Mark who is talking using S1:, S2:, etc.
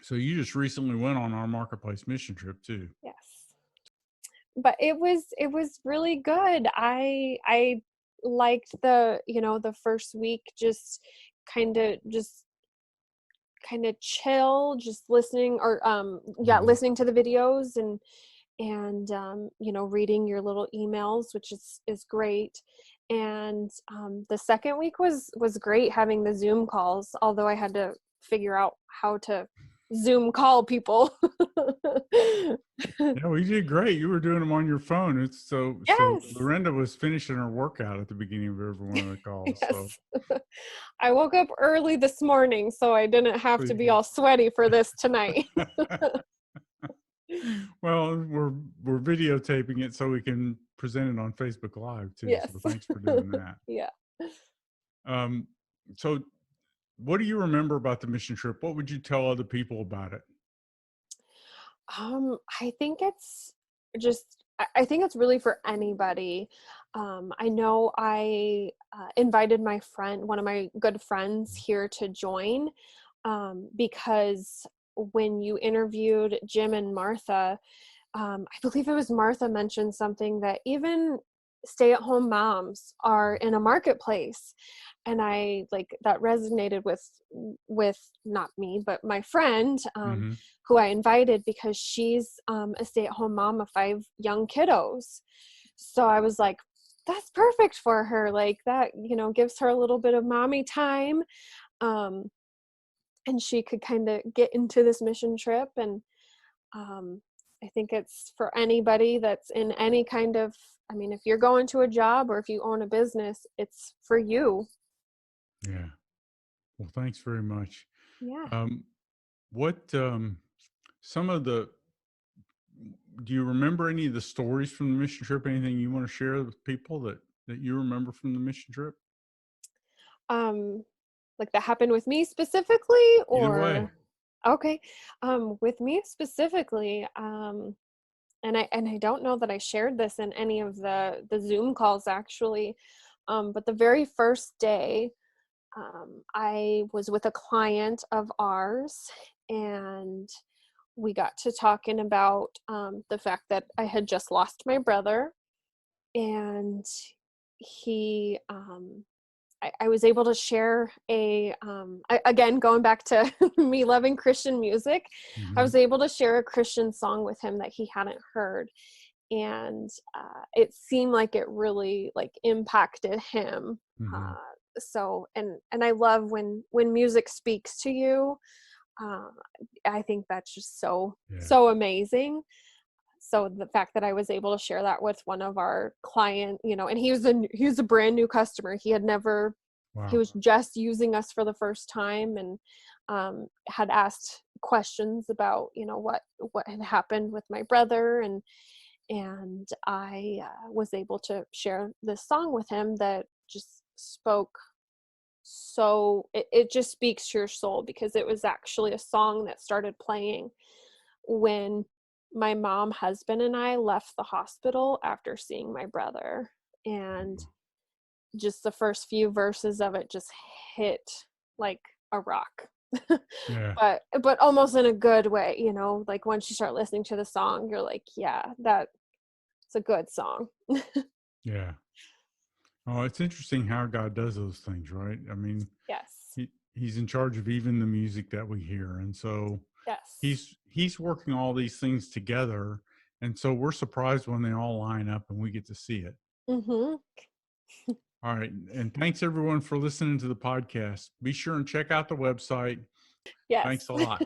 S1: So you just recently went on our marketplace mission trip too.
S2: Yes. But it was really good. I liked the first week, kind of just kind of chill, just listening, or
S1: Hmm.
S2: listening to the videos, and reading your little emails, which is great. And the second week was great, having the Zoom calls, although I had to figure out how to Zoom call people.
S1: Yeah, we did great. You were doing them on your phone. It's so
S2: Yes.
S1: Laurenda was finishing her workout at the beginning of every one of the calls. So,
S2: Yes. I woke up early this morning, so I didn't have
S1: so
S2: to
S1: you
S2: be all sweaty for this tonight.
S1: could. Well, we're videotaping it so we can present it on Facebook Live too.
S2: Yes.
S1: So thanks for doing that.
S2: Yeah.
S1: Um, so what do you remember about the mission trip? What would you tell other people about it?
S2: I think it's I think it's really for anybody. I know I invited one of my good friends here to join, because when you interviewed Jim and Martha, I believe it was Martha mentioned something that even stay-at-home moms are in a marketplace, and I like that resonated with not me, but my friend,
S1: Mm-hmm.
S2: who I invited, because she's a stay-at-home mom of 5 young kiddos. So I was like, that's perfect for her. Like that, gives her a little bit of mommy time, um, and she could kind of get into this mission trip. And um, I think it's for anybody that's in any kind of, I mean, if you're going to a job or if you own a business, it's for you.
S1: Yeah. Well, thanks very much.
S2: Yeah.
S1: Um, what some of the do you remember any of the stories from the mission trip? Anything you want to share with people that you remember from the mission trip?
S2: Um, like that happened with me specifically,
S1: Either way.
S2: or okay. With me specifically, and I don't know that I shared this in any of the Zoom calls actually. But the very first day, I was with a client of ours, and we got to talking about the fact that I had just lost my brother, and he I was able to share again, going back to me loving Christian music, I
S1: Mm-hmm.
S2: was able to share a Christian song with him that he hadn't heard. And it seemed like it really like impacted him.
S1: Mm-hmm.
S2: So and I love when music speaks to you. uh, I think that's just
S1: Yeah.
S2: so amazing. So the fact that I was able to share that with one of our client, and he was a brand new customer. He
S1: Wow.
S2: was just using us for the first time, and had asked questions about, what had happened with my brother, and I was able to share this song with him that just spoke, so it just speaks to your soul, because it was actually a song that started playing when my mom, husband, and I left the hospital after seeing my brother. And just the first few verses of it just hit like a rock.
S1: Yeah.
S2: but almost in a good way, like once you start listening to the song, you're like, yeah, that's a good song.
S1: Yeah. Oh, it's interesting how God does those things, right? I mean,
S2: Yes.
S1: he's in charge of even the music that we hear. And so
S2: Yes.
S1: he's working all these things together. And so we're surprised when they all line up and we get to see it.
S2: Mm-hmm.
S1: All right. And thanks everyone for listening to the podcast. Be sure and check out the website.
S2: Yes.
S1: Thanks a lot.